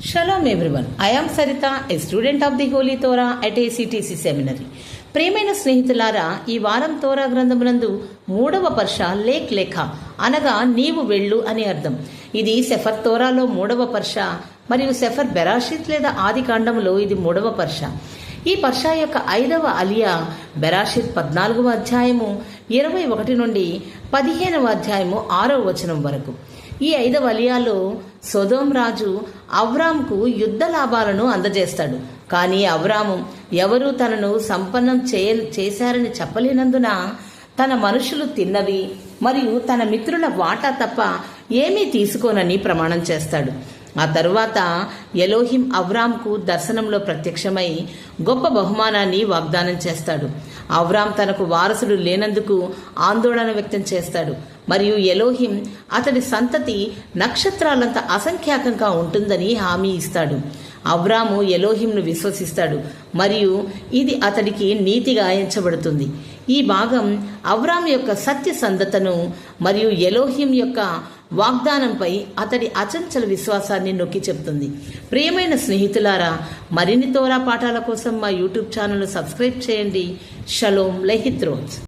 Shalom everyone. I am Sarita, a student of the Holy Torah at ACTC Seminary. ప్రియమైన స్నేహితులారా, ఈ వారం తోరా గ్రంథమునందు 3వ పర్ష లేఖ అనగా నీవు వెళ్ళు అని అర్థం. ఇది సెఫర్ తోరాలో 3వ పర్ష మరియు సెఫర్ బెరాషిత్ లేదా ఆది కాండములో ఇది 3వ పర్ష. ఈ పర్ష యొక్క 5వ అలియా బెరాషిత్ 14వ అధ్యాయము 21 నుండి 15వ అధ్యాయము 6వ వచనం వరకు. ఈ 5వ అలియాలో సొదోమ్ రాజు అవ్రాముకు యుద్ధ లాభాలను అందజేస్తాడు. కానీ అవ్రాము ఎవరూ తనను సంపన్నం చేశారని చెప్పలేనందున తన మనుషులు తిన్నవి మరియు తన మిత్రుల వాటా తప్ప ఏమీ తీసుకోనని ప్రమాణం చేస్తాడు. ఆ తరువాత ఎలోహిం అవ్రాంకు దర్శనంలో ప్రత్యక్షమై గొప్ప బహుమానాన్ని వాగ్దానం చేస్తాడు. అవ్రాం తనకు వారసుడు లేనందుకు ఆందోళన వ్యక్తం చేస్తాడు మరియు ఎలోహిం అతడి సంతతి నక్షత్రాలంత అసంఖ్యాకంగా ఉంటుందని హామీ ఇస్తాడు. అవ్రాము ఎలోహింను విశ్వసిస్తాడు మరియు ఇది అతడికి నీతిగా ఎంచబడుతుంది. ఈ భాగం అవ్రాం యొక్క సత్యసంధతను మరియు ఎలోహిం యొక్క వాగ్దానంపై అతడి అచంచల విశ్వాసాన్ని నొక్కి చెప్తుంది. ప్రియమైన స్నేహితులారా, మరిన్ని తోరా పాఠాల కోసం మా యూట్యూబ్ ఛానల్ను సబ్స్క్రైబ్ చేయండి. షలోమ్ లెహిత్రోత్.